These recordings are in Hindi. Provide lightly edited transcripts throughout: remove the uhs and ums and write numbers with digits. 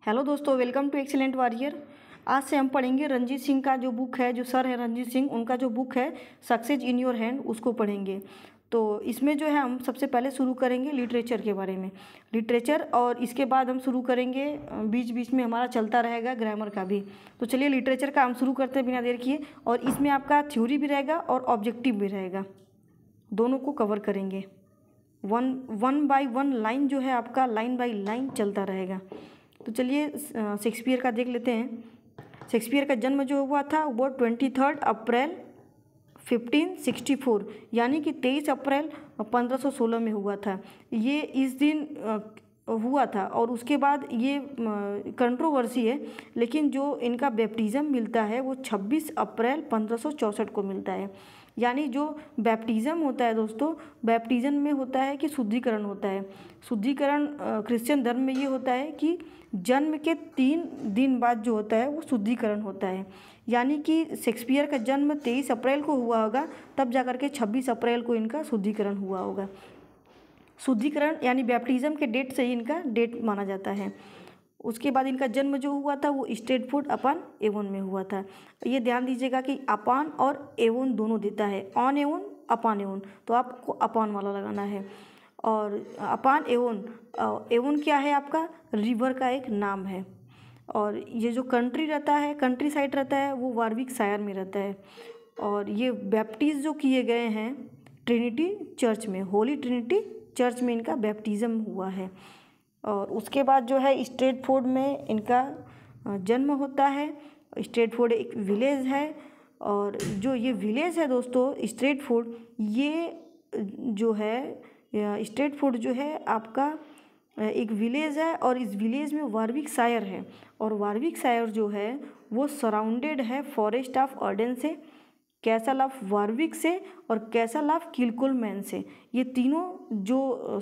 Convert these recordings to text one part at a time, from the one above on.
हेलो दोस्तों, वेलकम टू एक्सीलेंट वॉरियर। आज से हम पढ़ेंगे रंजीत सिंह का जो बुक है, जो सर है रंजीत सिंह, उनका जो बुक है सक्सेस इन योर हैंड, उसको पढ़ेंगे। तो इसमें जो है हम सबसे पहले शुरू करेंगे लिटरेचर के बारे में, लिटरेचर, और इसके बाद हम शुरू करेंगे, बीच बीच में हमारा चलता रहेगा ग्रामर का भी। तो चलिए लिटरेचर का हम शुरू करते हैं बिना देर किए। और इसमें आपका थ्योरी भी रहेगा और ऑब्जेक्टिव भी रहेगा, दोनों को कवर करेंगे। वन बाय वन लाइन जो है आपका लाइन बाय लाइन चलता रहेगा। तो चलिए शेक्सपियर का देख लेते हैं। शेक्सपियर का जन्म जो हुआ था वो 23 अप्रैल 1564 यानी कि 23 अप्रैल 1516 में हुआ था। ये इस दिन हुआ था। और उसके बाद ये कंट्रोवर्सी है, लेकिन जो इनका बैप्टिज़म मिलता है वो 26 अप्रैल 1564 को मिलता है। यानी जो बैप्टिज़म होता है दोस्तों, बैप्टिज़म में होता है कि शुद्धिकरण होता है। शुद्धिकरण क्रिश्चियन धर्म में ये होता है कि जन्म के 3 दिन बाद जो होता है वो शुद्धिकरण होता है। यानी कि शेक्सपियर का जन्म 23 अप्रैल को हुआ होगा, तब जाकर के 26 अप्रैल को इनका शुद्धिकरण हुआ होगा। शुद्धिकरण यानी बैप्टिज़म के डेट से ही इनका डेट माना जाता है। उसके बाद इनका जन्म जो हुआ था वो स्ट्रेटफोर्ड अपॉन एवोन में हुआ था। ये ध्यान दीजिएगा कि अपॉन और एवोन दोनों देता है, ऑन एवोन अपॉन एवोन, तो आपको अपॉन वाला लगाना है। और अपॉन एवोन, एवोन क्या है आपका रिवर का एक नाम है। और ये जो कंट्री रहता है, कंट्री साइड रहता है, वो वारविकशायर में रहता है। और ये बैप्टिज़ जो किए गए हैं ट्रिनिटी चर्च में, होली ट्रिनिटी चर्च में इनका बैप्टिज़म हुआ है। और उसके बाद जो है स्ट्रेटफोर्ड में इनका जन्म होता है। स्ट्रेटफोर्ड एक विलेज है, और जो ये विलेज है दोस्तों स्ट्रेटफोर्ड, ये जो है स्ट्रेटफोर्ड जो है आपका एक विलेज है, और इस विलेज में वारविकशायर है। और वारविकशायर जो है वो सराउंडेड है फॉरेस्ट ऑफ अर्डेन से, कैसल ऑफ वारविक से, और कैसल ऑफ किलकुलमैन से। ये तीनों जो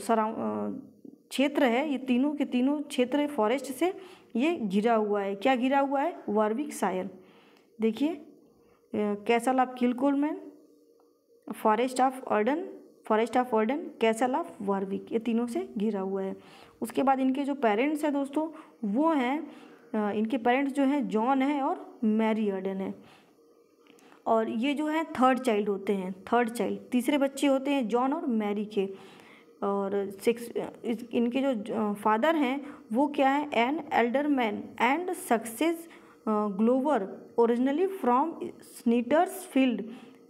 क्षेत्र है, ये तीनों के तीनों क्षेत्र फॉरेस्ट से ये घिरा हुआ है। क्या घिरा हुआ है? वारविकशायर। देखिए, castle of Kilcolman, forest of Arden, castle of Warwick, ये तीनों से घिरा हुआ है। उसके बाद इनके जो पेरेंट्स हैं दोस्तों वो हैं, इनके पेरेंट्स जो हैं जॉन है और मैरी अर्डन है। और ये जो है थर्ड चाइल्ड होते हैं, थर्ड चाइल्ड, तीसरे बच्चे होते हैं जॉन और मैरी के। और इनके जो फादर हैं वो क्या है? An alderman and success glover, originally from Snitterfield,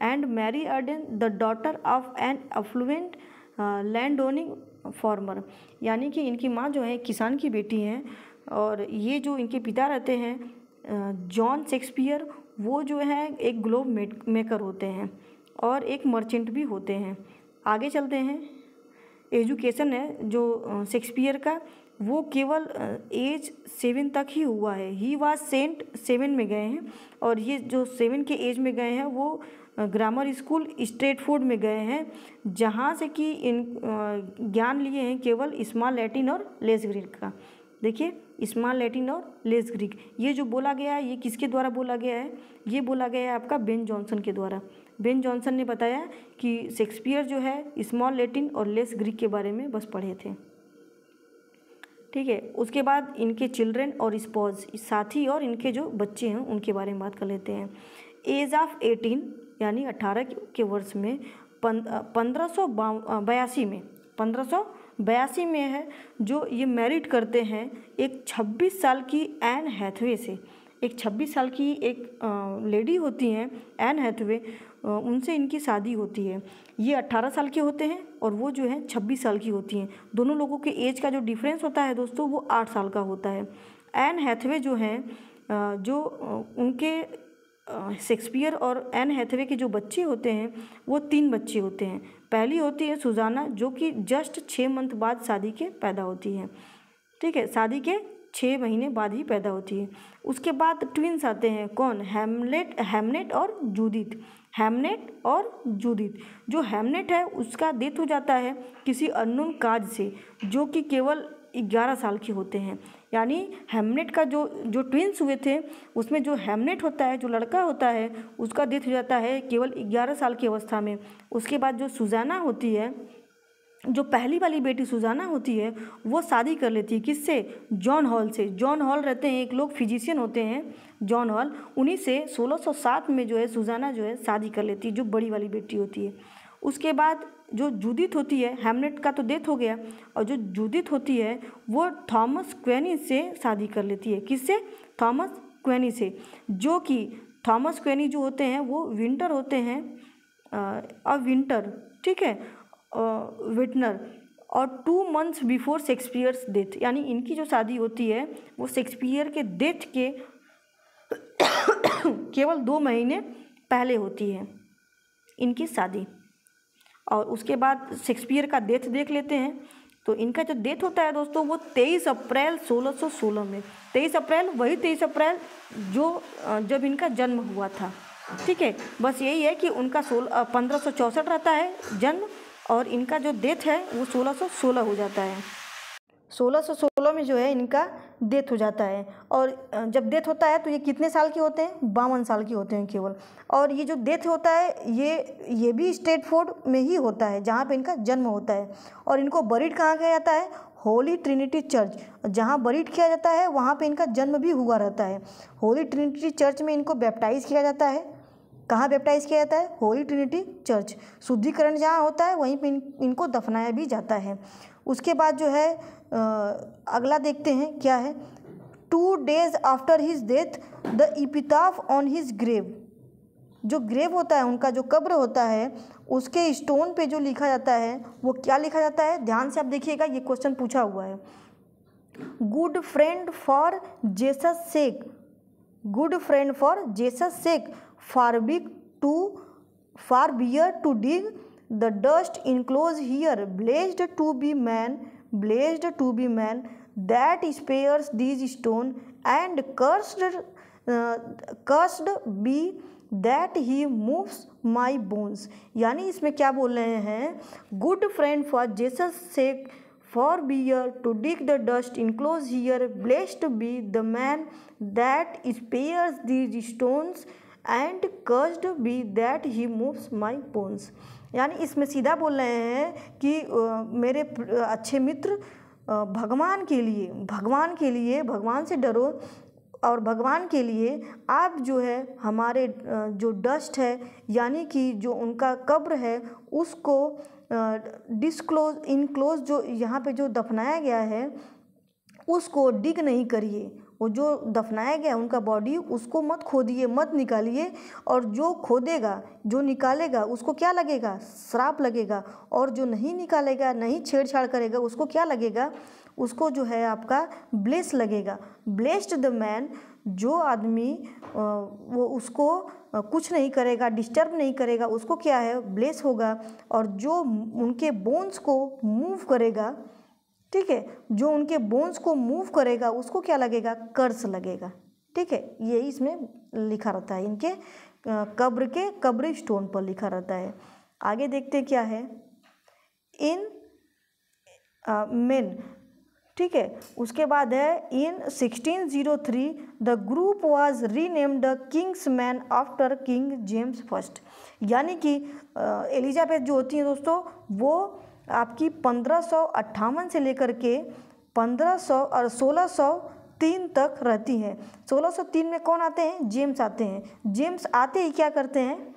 and Mary Arden the daughter of an affluent land owning farmer. यानी कि इनकी माँ जो है किसान की बेटी हैं। और ये जो इनके पिता रहते हैं जॉन शेक्सपियर, वो जो है एक ग्लोब मेकर होते हैं और एक मर्चेंट भी होते हैं। आगे चलते हैं। एजुकेशन है जो शेक्सपियर का, वो केवल एज 7 तक ही हुआ है। ही वाज सेंट 7 में गए हैं, और ये जो 7 के एज में गए हैं वो ग्रामर स्कूल स्ट्रेटफोर्ड में गए हैं, जहाँ से कि इन ज्ञान लिए हैं केवल स्मॉल लैटिन और लेस ग्रीक का। देखिए, स्मॉल लैटिन और लेस ग्रीक, ये जो बोला गया है ये किसके द्वारा बोला गया है? ये बोला गया है आपका बेन जॉनसन के द्वारा। बेन जॉनसन ने बताया कि शेक्सपियर जो है स्मॉल लैटिन और लेस ग्रीक के बारे में बस पढ़े थे। ठीक है, उसके बाद इनके चिल्ड्रेन और स्पॉज, साथी और इनके जो बच्चे हैं उनके बारे में बात कर लेते हैं। एज ऑफ 18 यानी 18 के वर्ष में 1582 में है जो ये मैरिड करते हैं एक 26 साल की एन हैथवे से। एक 26 साल की एक लेडी होती हैं एन हैथवे, उनसे इनकी शादी होती है। ये 18 साल के होते हैं और वो जो है 26 साल की होती हैं। दोनों लोगों के एज का जो डिफरेंस होता है दोस्तों वो 8 साल का होता है। एन हैथवे जो हैं, जो उनके शेक्सपियर और एन हैथवे के जो बच्चे होते हैं वो 3 बच्चे होते हैं। पहली होती है सुजाना, जो कि जस्ट 6 मंथ बाद शादी के पैदा होती है। ठीक है, शादी के 6 महीने बाद ही पैदा होती है। उसके बाद ट्विंस आते हैं। कौन? हैमनेट और जूडिथ। हैमनेट और जूडिथ। जो हैमनेट है उसका डेथ हो जाता है किसी अननोन काज से, जो कि केवल 11 साल के होते हैं। यानी हैमनेट का जो ट्विंस हुए थे उसमें जो हैमनेट होता है, जो लड़का होता है, उसका डेथ हो जाता है केवल 11 साल की अवस्था में। उसके बाद जो सुजाना होती है जो पहली वाली बेटी सुजाना होती है वो शादी कर लेती है किससे, जॉन हॉल से। जॉन हॉल रहते हैं एक लोग फिजिशियन होते हैं जॉन हॉल, उन्हीं से 1607 में जो है सुजाना जो है शादी कर लेती है, जो बड़ी वाली बेटी होती है। उसके बाद जो जूडिथ होती है, हैमलेट का तो डेथ हो गया, और जो जूडिथ होती है वो थॉमस क्वेनी से शादी कर लेती है। किससे, थॉमस क्वेनी से, जो कि थॉमस क्वेनी जो होते हैं वो विंटर होते हैं, विंटर, ठीक है, विटनर, और 2 months बिफोर शेक्सपियर्स डेथ, यानी इनकी जो शादी होती है वो शेक्सपियर के डेथ के केवल 2 महीने पहले होती है इनकी शादी। और उसके बाद शेक्सपियर का डेथ देख लेते हैं। तो इनका जो डेथ होता है दोस्तों वो 23 अप्रैल 1616 में, 23 अप्रैल, वही 23 अप्रैल जो जब इनका जन्म हुआ था, ठीक है। बस यही है कि उनका 1564 रहता है जन्म, और इनका जो डेथ है वो 1616 हो जाता है। 1616 में जो है इनका डेथ हो जाता है। और जब डेथ होता है तो ये कितने साल के होते हैं, 52 साल के होते हैं केवल। और ये जो डेथ होता है ये भी स्ट्रेटफोर्ड में ही होता है जहाँ पे इनका जन्म होता है। और इनको बरीड कहाँ किया जाता है, होली ट्रिनिटी चर्च, जहाँ बरीड किया जाता है वहाँ पे इनका जन्म भी हुआ रहता है। होली ट्रिनिटी चर्च में इनको बैप्टाइज किया जाता है। कहाँ बैप्टाइज किया जाता है, होली ट्रिनिटी चर्च। शुद्धिकरण जहाँ होता है वहीं पे इनको दफनाया भी जाता है। उसके बाद जो है अगला देखते हैं क्या है। 2 days after his death the epitaph on his grave, जो ग्रेव होता है उनका जो कब्र होता है उसके स्टोन पे जो लिखा जाता है वो क्या लिखा जाता है, ध्यान से आप देखिएगा, ये क्वेश्चन पूछा हुआ है। Good friend for Jesus sake, good friend for Jesus sake, far beer to dig the dust enclosed here, blessed to be man that spares these stone, and cursed be that he moves my bones। यानी इसमें क्या बोल रहे हैं, good friend for Jesus sake, for beer to dig the dust enclosed here, blessed be the man that spares these stones, and cursed be that he moves my bones। यानी इसमें सीधा बोल रहे हैं कि मेरे अच्छे मित्र, भगवान के लिए भगवान से डरो, और भगवान के लिए आप जो है हमारे जो डस्ट है यानी कि जो उनका कब्र है उसको इनक्लोज जो यहाँ पे जो दफनाया गया है उसको डिग नहीं करिए, वो जो दफनाया गया उनका बॉडी उसको मत खोदिए, मत निकालिए, और जो खोदेगा जो निकालेगा उसको क्या लगेगा, श्राप लगेगा, और जो नहीं निकालेगा, नहीं छेड़छाड़ करेगा उसको क्या लगेगा, उसको जो है आपका ब्लेस लगेगा। ब्लेस्ड द मैन, जो आदमी वो उसको कुछ नहीं करेगा, डिस्टर्ब नहीं करेगा, उसको क्या है ब्लेस होगा। और जो उनके बोन्स को मूव करेगा, ठीक है, जो उनके बोन्स को मूव करेगा उसको क्या लगेगा, कर्स लगेगा, ठीक है। यही इसमें लिखा रहता है, इनके कब्र स्टोन पर लिखा रहता है। आगे देखते हैं क्या है, इन मेन, ठीक है। उसके बाद है इन 1603 the group was renamed the Kings man after king James first. यानी कि एलिजाबेथ जो होती हैं दोस्तों वो आपकी 1558 से लेकर के 1603 तक रहती हैं। 1603 में कौन आते हैं, जेम्स आते हैं। जेम्स आते ही क्या करते हैं,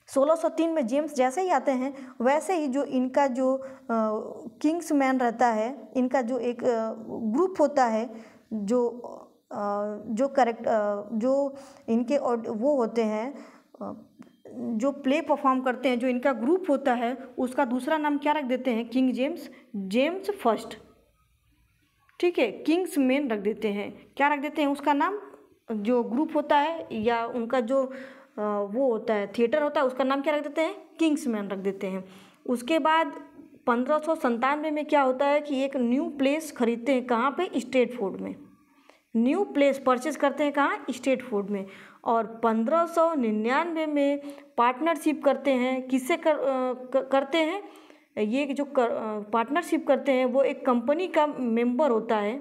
1603 में जेम्स जैसे ही आते हैं वैसे ही जो इनका जो किंग्स मैन रहता है, इनका जो एक ग्रुप होता है, जो इनके वो होते हैं जो प्ले परफॉर्म करते हैं, जो इनका ग्रुप होता है उसका दूसरा नाम क्या रख देते हैं, किंग जेम्स फर्स्ट, ठीक है। किंग्स मैन रख देते हैं, क्या रख देते हैं उसका नाम, जो ग्रुप होता है या उनका जो वो होता है थिएटर होता है उसका नाम क्या रख देते हैं, किंग्स मैन रख देते हैं। उसके बाद 1597 में क्या होता है कि एक न्यू प्लेस खरीदते हैं, कहाँ पे, स्ट्रेटफोर्ड में। न्यू प्लेस परचेज करते हैं कहाँ, स्ट्रेटफोर्ड में। और 1599 में पार्टनरशिप करते हैं, किससे करते हैं, ये जो पार्टनरशिप करते हैं वो एक कंपनी का मेंबर होता है,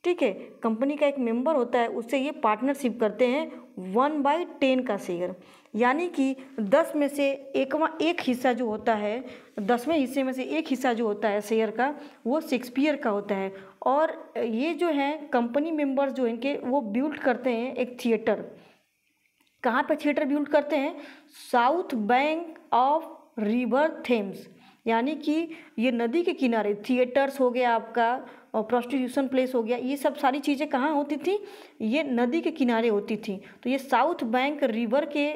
ठीक है, कंपनी का एक मेंबर होता है, उससे ये पार्टनरशिप करते हैं 1/10 का शेयर, यानी कि 10 में से एक हिस्सा जो होता है, 10वें हिस्से में से एक हिस्सा जो होता है शेयर का, वो शेक्सपियर का होता है। और ये जो है कंपनी मेंबर्स जो इनके, वो बिल्ड करते हैं एक थिएटर। कहाँ पे थिएटर बिल्ड करते हैं? South bank of river Thames, यानी कि ये नदी के किनारे थिएटर्स हो गया आपका, और प्रोस्टिट्यूशन प्लेस हो गया, ये सब सारी चीज़ें कहाँ होती थी? ये नदी के किनारे होती थी। तो ये साउथ बैंक रिवर के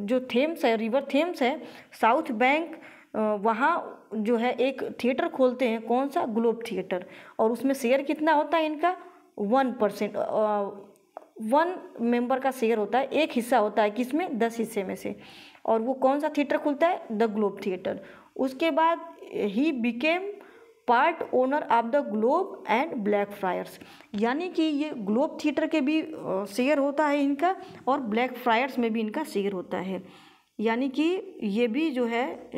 जो थेम्स है, रिवर थेम्स है, साउथ बैंक वहाँ जो है एक थिएटर खोलते हैं। कौन सा? Globe theatre. और उसमें शेयर कितना होता है इनका? 1%, 1 मेंबर का शेयर होता है, एक हिस्सा होता है किसमें? 10 हिस्से में से। और वो कौन सा थिएटर खुलता है? The globe theatre. उसके बाद he became part owner of the globe and black fryers, यानी कि ये ग्लोब थिएटर के भी शेयर होता है इनका, और ब्लैक फ्रायर्स में भी इनका शेयर होता है, यानी कि ये भी जो है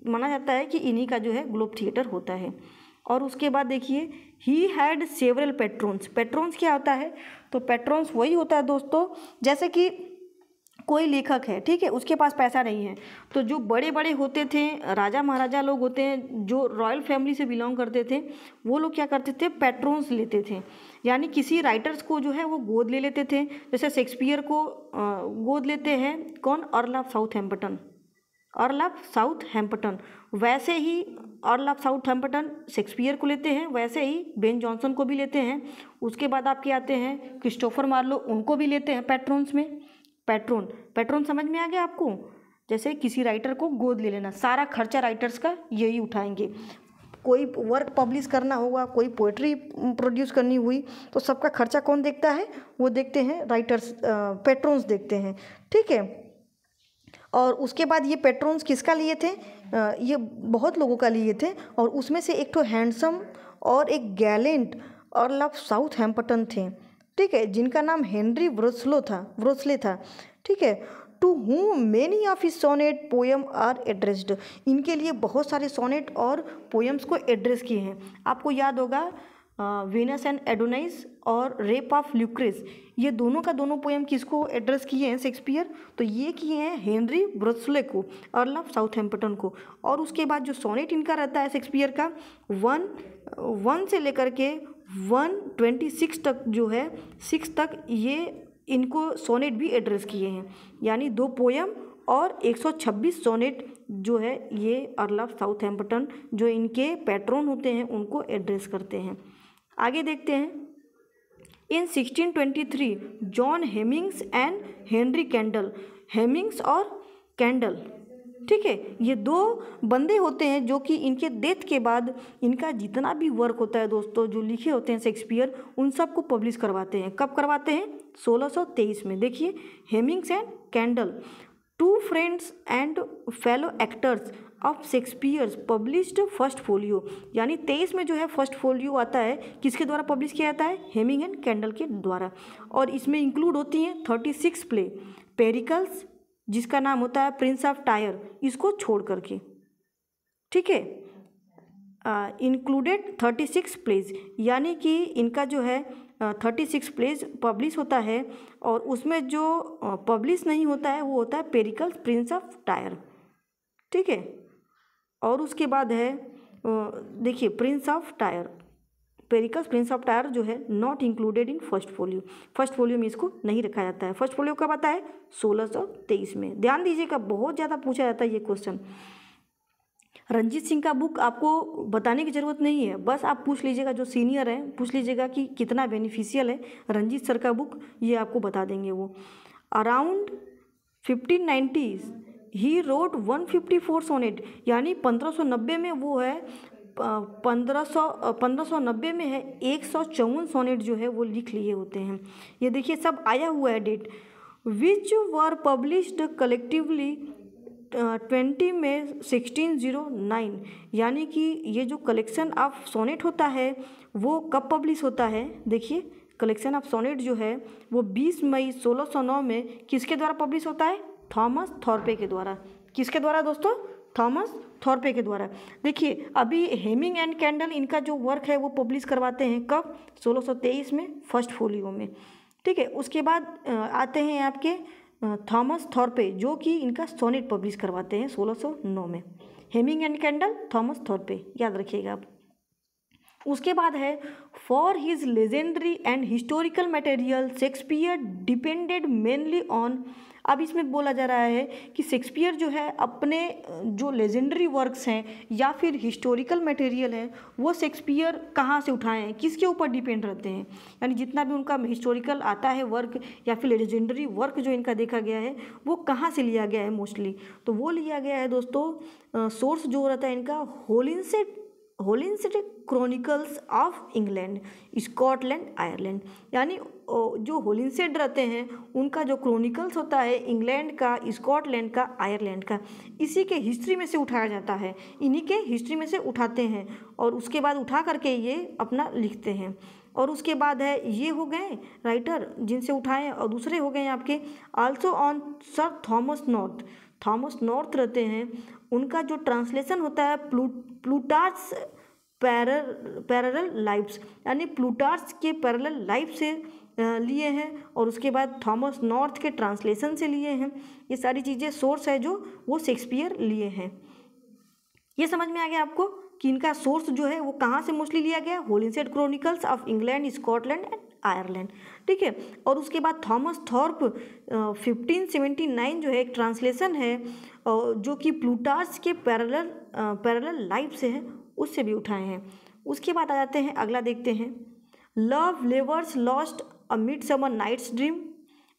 माना जाता है कि इन्हीं का जो है ग्लोब थिएटर होता है। और उसके बाद देखिए, he had several patrons. Patrons क्या होता है? तो पेट्रोन्स वही होता है दोस्तों, जैसे कि कोई लेखक है, ठीक है, उसके पास पैसा नहीं है, तो जो बड़े बड़े होते थे, राजा महाराजा लोग होते हैं, जो रॉयल फैमिली से बिलोंग करते थे, वो लोग क्या करते थे? पेट्रोन्स लेते थे, यानी किसी राइटर्स को जो है वो गोद ले लेते थे। जैसे शेक्सपियर को गोद लेते हैं कौन? Earl of Southampton, earl of Southampton. वैसे ही अर्ल ऑफ साउथहैम्पटन शेक्सपियर को लेते हैं, वैसे ही बेन जॉनसन को भी लेते हैं। उसके बाद आपके आते हैं क्रिस्टोफर मार्लो, उनको भी लेते हैं पेट्रोन्स में। पेट्रोन समझ में आ गया आपको? जैसे किसी राइटर को गोद ले लेना, सारा खर्चा राइटर्स का यही उठाएंगे। कोई वर्क पब्लिश करना होगा, कोई पोइट्री प्रोड्यूस करनी हुई, तो सबका खर्चा कौन देखता है? वो देखते हैं राइटर्स, पेट्रोन्स देखते हैं, ठीक है। और उसके बाद ये पेट्रोन्स किसका लिए थे? ये बहुत लोगों का लिए थे, और उसमें से एक तो हैंडसम और एक गैलेंट अर्ल ऑफ साउथहैम्पटन थे, ठीक है, जिनका नाम हेनरी व्रोस्ले था, ठीक है। To whom many of his sonnet poem are addressed, इनके लिए बहुत सारे सोनेट और पोएम्स को एड्रेस किए हैं। आपको याद होगा वीनस एंड एडोनाइस और रेप ऑफ ल्यूक्रेस, ये दोनों का दोनों पोएम किसको एड्रेस किए हैं शेक्सपियर? तो ये किए हैं हेनरी व्रोस्ले को, अर्ल ऑफ साउथहैम्पटन को। और उसके बाद जो सोनेट इनका रहता है शेक्सपियर का, 1 से लेकर के 126 तक जो है, 6 तक, ये इनको सोनेट भी एड्रेस किए हैं, यानी 2 पोएम और 126 सोनेट जो है ये अर्ल ऑफ साउथहैम्पटन, जो इनके पैट्रोन होते हैं, उनको एड्रेस करते हैं। आगे देखते हैं। इन 1623 John Heminges and Henry candle, Heminges और कैंडल, ठीक है, ये 2 बंदे होते हैं जो कि इनके डेथ के बाद इनका जितना भी वर्क होता है दोस्तों, जो लिखे होते हैं शेक्सपियर, उन सब को पब्लिश करवाते हैं। कब करवाते हैं? 1623 में। देखिए, Heminges and candle, 2 friends and fellow actors of Shakespeare published first folio, यानी 23 में जो है फर्स्ट फोलियो आता है, किसके द्वारा पब्लिश किया जाता है? हेमिंग एंड कैंडल के द्वारा। और इसमें इंक्लूड होती हैं 36 प्ले, पेरिकल्स जिसका नाम होता है प्रिंस ऑफ टायर, इसको छोड़ करके, ठीक है, इंक्लूडेड 36 प्लेज, यानी कि इनका जो है 36 प्लेज पब्लिश होता है, और उसमें जो पब्लिश नहीं होता है वो होता है पेरिकल्स प्रिंस ऑफ टायर, ठीक है। और उसके बाद है देखिए Prince of tyre, Pericles Prince of tyre जो है not included in first folio, first folio में इसको नहीं रखा जाता है। फर्स्ट फोलियो कब आता है? 1623 में। ध्यान दीजिएगा, बहुत ज़्यादा पूछा जाता है ये क्वेश्चन। रंजीत सिंह का बुक आपको बताने की ज़रूरत नहीं है, बस आप पूछ लीजिएगा, जो सीनियर है पूछ लीजिएगा कि कितना बेनिफिशियल है रंजीत सर का बुक, ये आपको बता देंगे वो। अराउंड 1590 ही रोट 154 सोनेट, यानी 1590 में वो है 1590 में है 154 सोनेट जो है वो लिख लिए होते हैं। ये देखिए सब आया हुआ है date. Which were published collectively 20 में 1609, यानी कि ये जो कलेक्शन ऑफ सोनेट होता है वो कब पब्लिश होता है? देखिए, कलेक्शन ऑफ सोनेट जो है वो 20 मई 1609 में किसके द्वारा पब्लिश होता है? थॉमस थॉर्पे के द्वारा। किसके द्वारा दोस्तों? थॉमस थॉर्पे के द्वारा। देखिए अभी हेमिंग एंड कैंडल इनका जो वर्क है वो पब्लिश करवाते हैं कब, 1623 में, फर्स्ट फोलियो में। ठीक है, उसके बाद आते हैं आपके थॉमस थॉर्पे, जो कि इनका सोनेट पब्लिश करवाते हैं 1609 में। हेमिंग एंड कैंडल, थॉमस थॉर्पे, याद रखिएगा आप। उसके बाद है for his legendary and historical material Shakespeare depended mainly on. अब इसमें बोला जा रहा है कि शेक्सपियर जो है अपने जो लेजेंडरी वर्क्स हैं या फिर हिस्टोरिकल मटेरियल है वो शेक्सपियर कहाँ से उठाए हैं, किसके ऊपर डिपेंड रहते हैं, यानी जितना भी उनका हिस्टोरिकल आता है वर्क या फिर लेजेंडरी वर्क जो इनका देखा गया है वो कहाँ से लिया गया है मोस्टली, तो वो लिया गया है दोस्तों, सोर्स जो रहता है इनका Holinshed Chronicles of England, Scotland, Ireland. यानी जो होलिंसेट रहते हैं उनका जो क्रॉनिकल्स होता है इंग्लैंड का, स्कॉटलैंड का, आयरलैंड का, इसी के हिस्ट्री में से उठाया जाता है, इन्हीं के हिस्ट्री में से उठाते हैं और उसके बाद उठा करके ये अपना लिखते हैं। और उसके बाद है ये हो गए राइटर जिनसे उठाएं, और दूसरे हो गए आपके also on sir Thomas north रहते हैं, उनका जो ट्रांसलेशन होता है प्लूटार्च पैरेलल लाइफ्स, यानी प्लूटार्च के पैरेलल लाइफ से लिए हैं, और उसके बाद थॉमस नॉर्थ के ट्रांसलेशन से लिए हैं। ये सारी चीज़ें सोर्स है जो वो शेक्सपियर लिए हैं। ये समझ में आ गया आपको कि इनका सोर्स जो है वो कहाँ से मोस्टली लिया गया, Holinshed Chronicles of England, Scotland and Ireland. ठीक है, और उसके बाद थॉमस थॉर्प 1579 जो है एक ट्रांसलेशन है जो कि प्लूटार्च के पैरेलल लाइफ से है, उससे भी उठाए हैं। उसके बाद आ जाते हैं, अगला देखते हैं, love levers lost, a midsummer night's dream,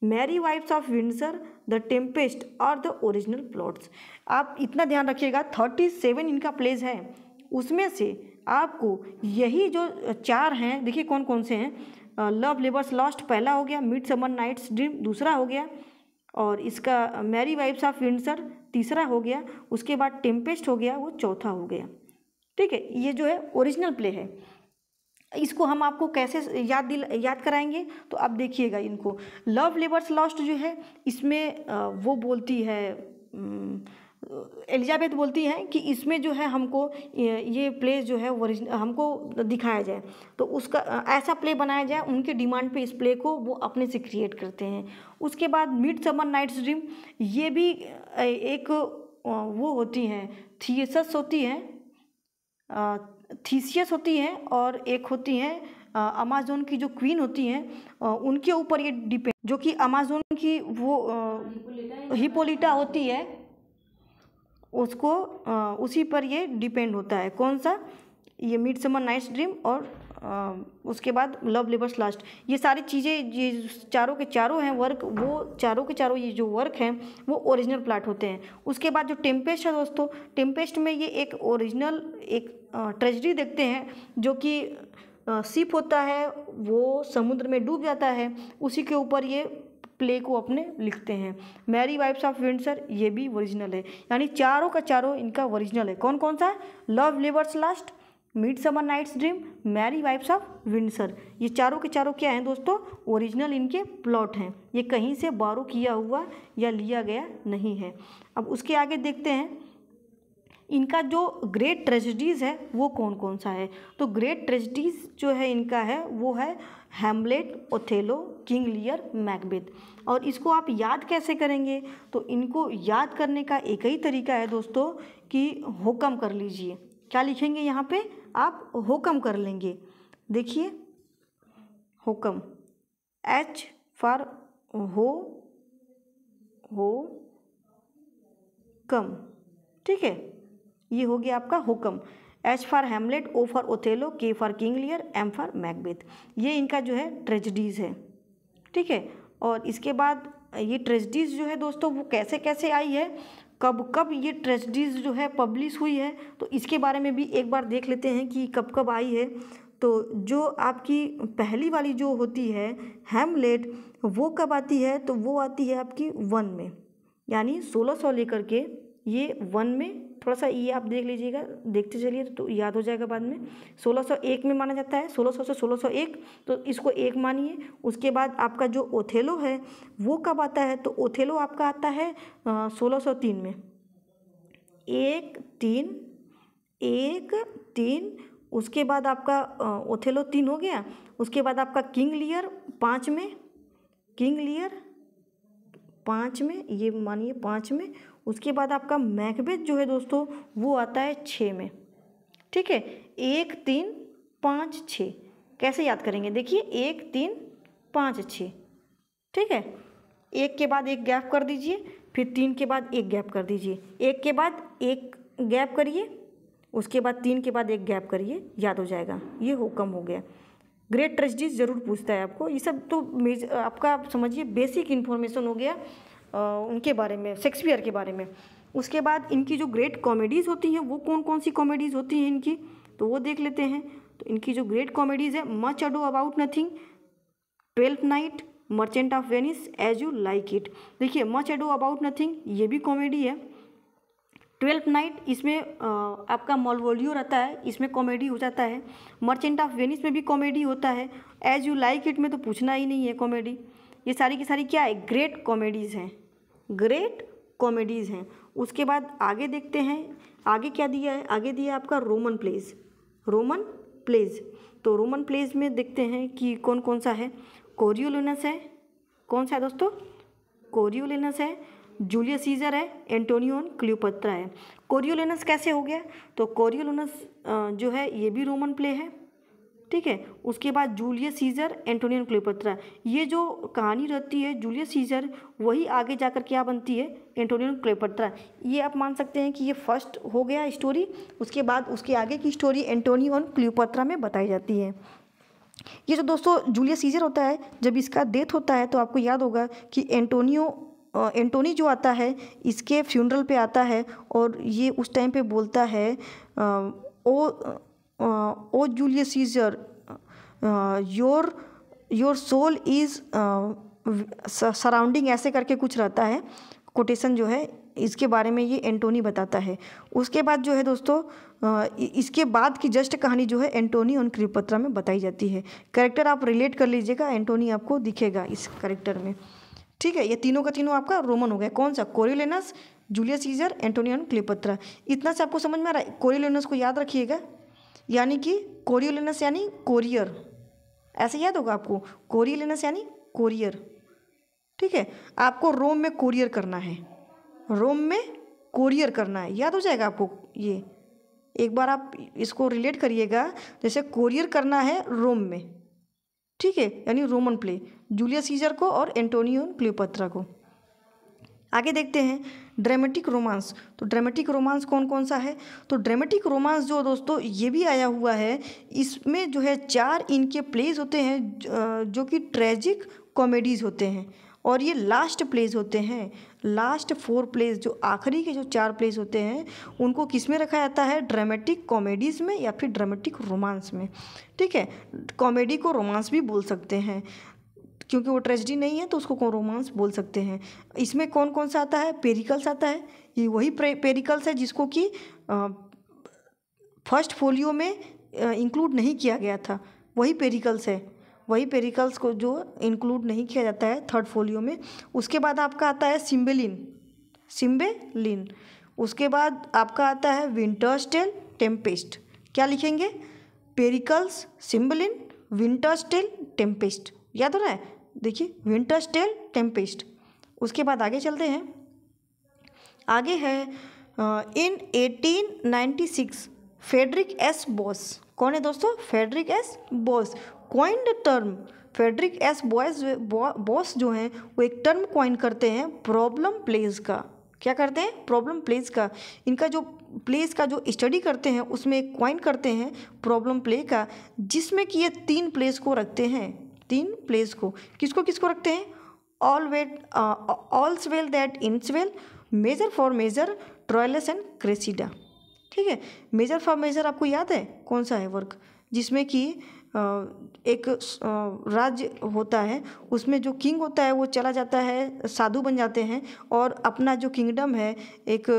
merry wives of Windsor, the tempest और द ओरिजिनल प्लॉट्स। आप इतना ध्यान रखिएगा 37 इनका प्लेस है, उसमें से आपको यही जो 4 हैं, देखिए कौन कौन से हैं, लव लेवर्स लॉस्ट पहला हो गया, मिडसमर नाइट्स ड्रीम दूसरा हो गया, और इसका मैरी वाइफ्स ऑफ विंडसर तीसरा हो गया, उसके बाद टेम्पेस्ट हो गया, वो चौथा हो गया। ठीक है, ये जो है ओरिजिनल प्ले है। इसको हम आपको कैसे याद कराएंगे, तो आप देखिएगा इनको। लव लेवर्स लॉस्ट जो है इसमें वो बोलती है, एलिजाबेथ बोलती है कि इसमें जो है हमको ये प्ले जो है ओरिजिनल हमको दिखाया जाए, तो उसका ऐसा प्ले बनाया जाए, उनके डिमांड पे इस प्ले को वो अपने से क्रिएट करते हैं। उसके बाद मिडसमर नाइट्स ड्रीम, ये भी एक वो होती हैं, थियसस होती हैं, थीसियस होती हैं, और एक होती हैं अमेज़न की जो क्वीन होती हैं, उनके ऊपर ये डिपेंड, जो कि अमेज़न की वो हिपोलिटा होती है, उसको उसी पर ये डिपेंड होता है। कौन सा, ये मिडसमर नाइट्स ड्रीम और उसके बाद लव लेवर्स लास्ट, ये सारी चीज़ें, ये चारों के चारों हैं वर्क, वो चारों के चारों ये जो वर्क हैं वो ओरिजिनल प्लॉट होते हैं। उसके बाद जो टेम्पेस्ट है दोस्तों, टेम्पेस्ट में ये एक ओरिजिनल एक ट्रेजेडी देखते हैं, जो कि शिप होता है वो समुद्र में डूब जाता है, उसी के ऊपर ये प्ले को अपने लिखते हैं। मैरी वाइफ्स ऑफ विंडसर, ये भी ओरिजिनल है, यानी चारों का चारों इनका ओरिजिनल है। कौन कौन सा है, love labours lost, midsummer night's dream, merry wives of Windsor, ये चारों के चारों क्या हैं दोस्तों, ओरिजिनल इनके प्लॉट हैं, ये कहीं से बारो किया हुआ या लिया गया नहीं है। अब उसके आगे देखते हैं इनका जो ग्रेट ट्रेजेडीज़ है वो कौन कौन सा है। तो ग्रेट ट्रेजेडीज़ जो है इनका है वो है Hamlet, Othello, King Lear, Macbeth. और इसको आप याद कैसे करेंगे, तो इनको याद करने का एक ही तरीका है दोस्तों कि हुक्म कर लीजिए। क्या लिखेंगे यहाँ पे, आप हुक्म कर लेंगे। देखिए हुक्म, H फॉर हो कम, ठीक है, ये हो गया आपका हुक्म। H for Hamlet, O for Othello, K for King Lear, M for Macbeth, ये इनका जो है ट्रेजेडीज़ है। ठीक है, और इसके बाद ये ट्रेजेडीज़ जो है दोस्तों वो कैसे कैसे आई है, कब कब ये ट्रेजेडीज़ जो है पब्लिश हुई है, तो इसके बारे में भी एक बार देख लेते हैं कि कब कब आई है। तो जो आपकी पहली वाली जो होती है हैमलेट, वो कब आती है, तो वो आती है आपकी 1 में, यानी 1600 लेकर के ये 1 में, थोड़ा सा ये आप देख लीजिएगा, देखते चलिए तो याद हो जाएगा बाद में। 1601 में माना जाता है, 1600 से 1601, तो इसको 1 मानिए। उसके बाद आपका जो ओथेलो है वो कब आता है, तो ओथेलो आपका आता है 1603 में, 1 3 1 3, उसके बाद आपका ओथेलो 3 हो गया, उसके बाद आपका किंग लियर 5 में, किंग लियर 5 में, ये मानिए 5 में, उसके बाद आपका मैकबेथ जो है दोस्तों वो आता है 6 में। ठीक है, 1 3 5 6 कैसे याद करेंगे, देखिए 1 3 5 6। ठीक है, एक के बाद एक गैप कर दीजिए, फिर 3 के बाद एक गैप कर दीजिए, एक के बाद एक गैप करिए, उसके बाद 3 के बाद एक गैप करिए, याद हो जाएगा। ये कम हो गया। ग्रेट ट्रेजेडीज जरूर पूछता है आपको, ये सब तो आपका समझिए बेसिक इन्फॉर्मेशन हो गया उनके बारे में, शेक्सपियर के बारे में। उसके बाद इनकी जो ग्रेट कॉमेडीज़ होती हैं वो कौन कौन सी कॉमेडीज़ होती हैं इनकी, तो वो देख लेते हैं। तो इनकी जो ग्रेट कॉमेडीज़ है, Much Ado About Nothing, Twelfth Night, Merchant of Venice, As you like It. देखिए मच अडो अबाउट नथिंग ये भी कॉमेडी है। ट्वेल्थ नाइट इसमें आपका मालवोलियो रहता है, इसमें कॉमेडी हो जाता है। मर्चेंट ऑफ वेनिस में भी कॉमेडी होता है। एज यू लाइक इट में तो पूछना ही नहीं है कॉमेडी। ये सारी की सारी क्या है, ग्रेट कॉमेडीज़ हैं, ग्रेट कॉमेडीज़ हैं। उसके बाद आगे देखते हैं, आगे क्या दिया है, आगे दिया है आपका रोमन प्लेज, रोमन प्लेज। तो रोमन प्लेज में देखते हैं कि कौन कौन सा है। कोरियोलिनस है, कौन सा है दोस्तों, कोरियोलिनस है, जूलियस सीजर है, एंटोनियो और क्लियोपेट्रा है। कोरियोलिनस कैसे हो गया, तो कोरियोलिनस जो है ये भी रोमन प्ले है। ठीक है, उसके बाद जूलियस सीजर, एंटोनियो और क्लियोपेट्रा, ये जो कहानी रहती है जूलियस सीजर वही आगे जाकर क्या बनती है, एंटोनियो और क्लियोपेट्रा। ये आप मान सकते हैं कि ये फर्स्ट हो गया स्टोरी, उसके बाद उसके आगे की स्टोरी एंटोनियो और क्लियोपेट्रा में बताई जाती है। ये जो दोस्तों जूलियस सीजर होता है, जब इसका डेथ होता है तो आपको याद होगा कि एंटोनी जो आता है इसके फ्यूनरल पे आता है और ये उस टाइम पे बोलता है O Julius Caesar your soul is surrounding, ऐसे करके कुछ रहता है कोटेशन जो है, इसके बारे में ये एंटोनी बताता है। उसके बाद जो है दोस्तों इसके बाद की जस्ट कहानी जो है एंटोनी और क्लियोपेट्रा में बताई जाती है। कैरेक्टर आप रिलेट कर लीजिएगा, एंटोनी आपको दिखेगा इस कैरेक्टर में। ठीक है, ये तीनों का तीनों आपका रोमन हो गया। कौन सा, कोरियोलिनस, जूलियस सीजर, एंटोनियो और क्लियोपेट्रा। इतना से आपको समझ में आ रहा है। कोरियोलिनस को याद रखिएगा, यानी कि कोरियोलिनस यानी कोरियर, ऐसे याद होगा आपको, कोरियोलिनस यानी कोरियर। ठीक है, आपको रोम में कोरियर करना है, रोम में कोरियर करना है, याद हो जाएगा आपको। ये एक बार आप इसको रिलेट करिएगा, जैसे कोरियर करना है रोम में। ठीक है, यानी रोमन प्ले, जूलियस सीजर को और एंटोनियो क्लियोपेट्रा को। आगे देखते हैं ड्रामेटिक रोमांस। तो ड्रामेटिक रोमांस कौन कौन सा है, तो ड्रामेटिक रोमांस जो दोस्तों ये भी आया हुआ है, इसमें जो है 4 इनके प्लेज होते हैं जो कि ट्रेजिक कॉमेडीज़ होते हैं, और ये लास्ट प्लेज होते हैं। लास्ट 4 प्लेज, जो आखिरी के जो 4 प्लेज होते हैं, उनको किस में रखा जाता है, ड्रामेटिक कॉमेडीज़ में या फिर ड्रामेटिक रोमांस में। ठीक है, कॉमेडी को रोमांस भी बोल सकते हैं, क्योंकि वो ट्रेजेडी नहीं है तो उसको कौन रोमांस बोल सकते हैं। इसमें कौन कौन सा आता है, पेरिकल्स आता है, ये वही पेरिकल्स है जिसको कि फर्स्ट फोलियो में इंक्लूड नहीं किया गया था, वही पेरिकल्स है, वही पेरिकल्स को जो इंक्लूड नहीं किया जाता है थर्ड फोलियो में। उसके बाद आपका आता है सिम्बेलिन। उसके बाद आपका आता है विंटर्स टेल, टेम्पेस्ट। क्या लिखेंगे, Pericles, Cymbeline, winter's tell, Tempest. याद हो रहा है, देखिए विंटर्स टेल, टेम्पेस्ट। उसके बाद आगे चलते हैं, आगे है इन 1896 फ्रेडरिक एस बॉस। कौन है दोस्तों, Frederick S Boas coined term. Frederick S Boas जो हैं वो एक टर्म कॉइन करते हैं प्रॉब्लम प्लेज का। क्या करते हैं, प्रॉब्लम प्लेज का। इनका जो प्लेज का जो स्टडी करते हैं उसमें एक कॉइन करते हैं प्रॉब्लम प्ले का, जिसमें कि ये 3 प्लेज को रखते हैं। 3 प्लेज को किसको किसको रखते हैं, All's Well That Ends Well, Measure for Measure, Troilus and Cressida. ठीक है, मेजर फॉर मेजर आपको याद है कौन सा है वर्क, जिसमें कि एक राज्य होता है, उसमें जो किंग होता है वो चला जाता है, साधु बन जाते हैं, और अपना जो किंगडम है एक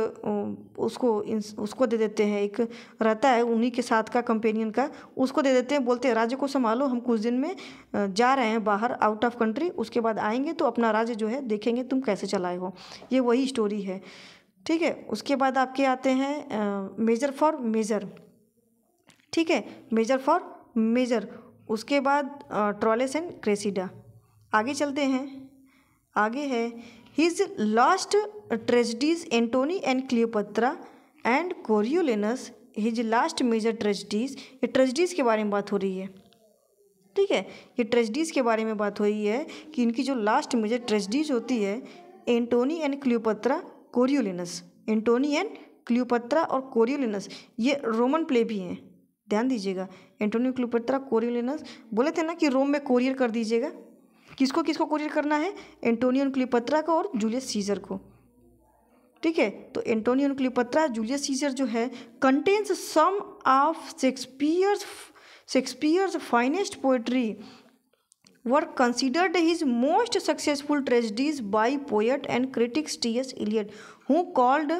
उसको दे देते हैं, एक रहता है उन्हीं के साथ का कंपेनियन का, उसको दे देते हैं, बोलते हैं राज्य को संभालो, हम कुछ दिन में जा रहे हैं बाहर आउट ऑफ कंट्री, उसके बाद आएंगे तो अपना राज्य जो है देखेंगे तुम कैसे चलाए हो। ये वही स्टोरी है। ठीक है। उसके बाद आपके आते हैं मेजर फॉर मेजर, ठीक है, मेजर फॉर मेजर। उसके बाद ट्रोलेस एंड क्रेसिडा। आगे चलते हैं, आगे है his last tragedies Antony and Cleopatra and Coriolanus, his last major tragedies. ये ट्रेजेडीज़ के बारे में बात हो रही है, ठीक है, ये ट्रेजेडीज़ के बारे में बात हो रही है कि इनकी जो लास्ट मेजर ट्रेजेडीज होती है एंटोनी एंड क्लियोपत्रा कोरियोलिनस। एंटोनी एंड क्लियोपत्रा और कोरियोलिनस ये रोमन प्ले भी हैं, ध्यान दीजिएगा। एंटोनी क्लियोपत्रा कोरियोलिनस, बोले थे ना कि रोम में कोरियर कर दीजिएगा। किसको किसको कोरियर करना है? एंटोनियो क्लियोपत्रा को और जूलियस सीजर को, ठीक है। तो एंटोनियो क्लियोपत्रा जूलियस सीजर जो है contains some of Shakespeare's finest poetry were considered his most successful tragedies by poet and critics T.S. Eliot, who called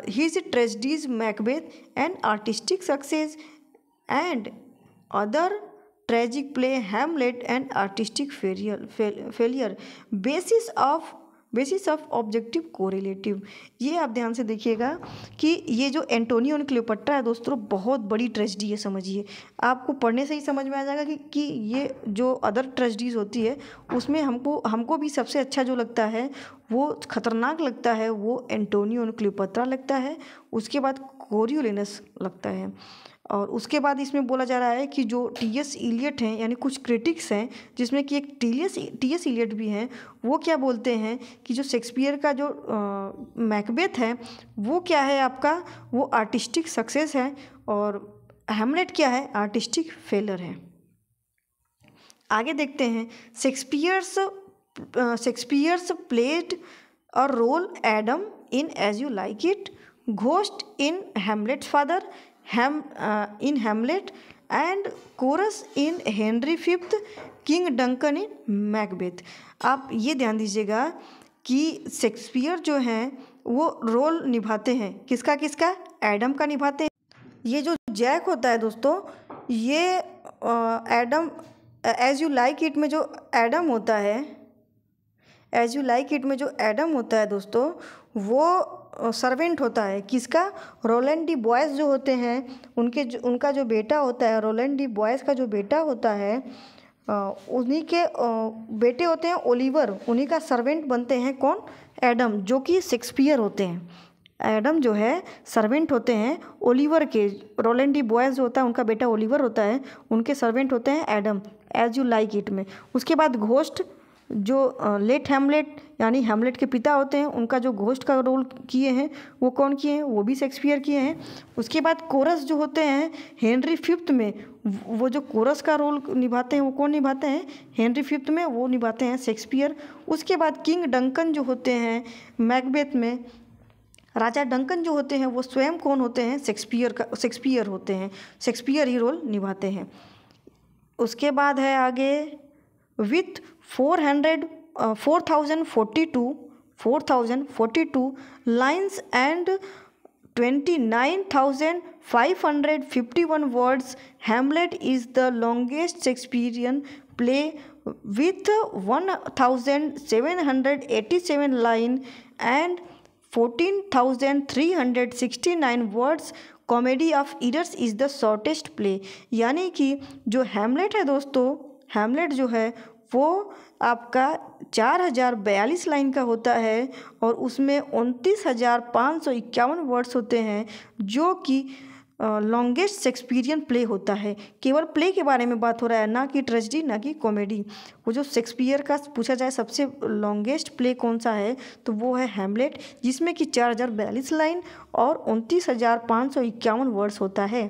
his tragedies Macbeth an artistic success and other tragic play Hamlet an artistic failure basis of objective correlative. ये आप ध्यान से देखिएगा कि ये जो एंटोनियो एंड क्लियोपत्रा है दोस्तों बहुत बड़ी ट्रेजेडी है, समझिए। आपको पढ़ने से ही समझ में आ जाएगा कि ये जो अदर ट्रेजेडीज होती है उसमें हमको भी सबसे अच्छा जो लगता है, वो खतरनाक लगता है, वो एंटोनियो एंड क्लियोपत्रा लगता है। उसके बाद कोरियोलिनस लगता है। और उसके बाद इसमें बोला जा रहा है कि जो T.S. Eliot हैं, यानी कुछ क्रिटिक्स हैं जिसमें कि एक T.S. Eliot भी हैं, वो क्या बोलते हैं कि जो शेक्सपियर का जो मैकबेथ है वो क्या है आपका, वो आर्टिस्टिक सक्सेस है, और हैमलेट क्या है, आर्टिस्टिक फेलर है। आगे देखते हैं, Shakespeare's played a role Adam in as you like it, ghost in Hamlet's father in Hamlet and Chorus in Henry V, King Duncan in Macbeth। आप ये ध्यान दीजिएगा कि शेक्सपियर जो हैं वो रोल निभाते हैं, किसका किसका, एडम का निभाते हैं। ये जो जैक होता है दोस्तों, ये Adam as you like it में जो एडम होता है, एज यू लाइक इट में जो एडम होता है दोस्तों, वो सर्वेंट होता है किसका, रोलैंड डी बॉयस जो होते हैं उनका जो बेटा होता है, रोलैंड डी बॉयस का जो बेटा होता है उन्हीं के बेटे होते हैं ओलिवर, उन्हीं का सर्वेंट बनते हैं कौन, एडम, जो कि शेक्सपियर होते हैं। एडम जो है सर्वेंट होते हैं ओलिवर के, रोलैंड डी बॉयस जो होता है उनका बेटा ओलिवर होता है, उनके सर्वेंट होते हैं Adam as you like it में। उसके बाद घोस्ट जो लेट हैमलेट यानी हैमलेट के पिता होते हैं, उनका जो घोस्ट का रोल किए हैं वो कौन किए हैं, वो भी शेक्सपियर किए हैं। उसके बाद कोरस जो होते हैं हेनरी फिफ्थ में, वो जो कोरस का रोल निभाते हैं वो कौन निभाते हैं, हेनरी फिफ्थ में, वो निभाते हैं शेक्सपियर। उसके बाद किंग डंकन जो होते हैं मैकबेथ में, राजा डंकन जो होते हैं वो स्वयं कौन होते हैं, शेक्सपियर होते हैं, शेक्सपियर ही रोल निभाते हैं। उसके बाद है आगे with 4042 lines and 29,551 words, Hamlet is the longest Shakespearean play with 1,787 lines and 14,369 words. Comedy of Errors is the shortest play। यानी कि जो हैमलेट है दोस्तों, हैमलेट जो है वो आपका 4,042 लाइन का होता है और उसमें 29,551 वर्ड्स होते हैं, जो कि लॉन्गेस्ट शेक्सपियरियन प्ले होता है। केवल प्ले के बारे में बात हो रहा है, ना कि ट्रेजेडी ना कि कॉमेडी। वो जो शेक्सपियर का पूछा जाए सबसे लॉन्गेस्ट प्ले कौन सा है तो वो है हैमलेट, जिसमें कि 4,042 लाइन और 29,551 वर्ड्स होता है।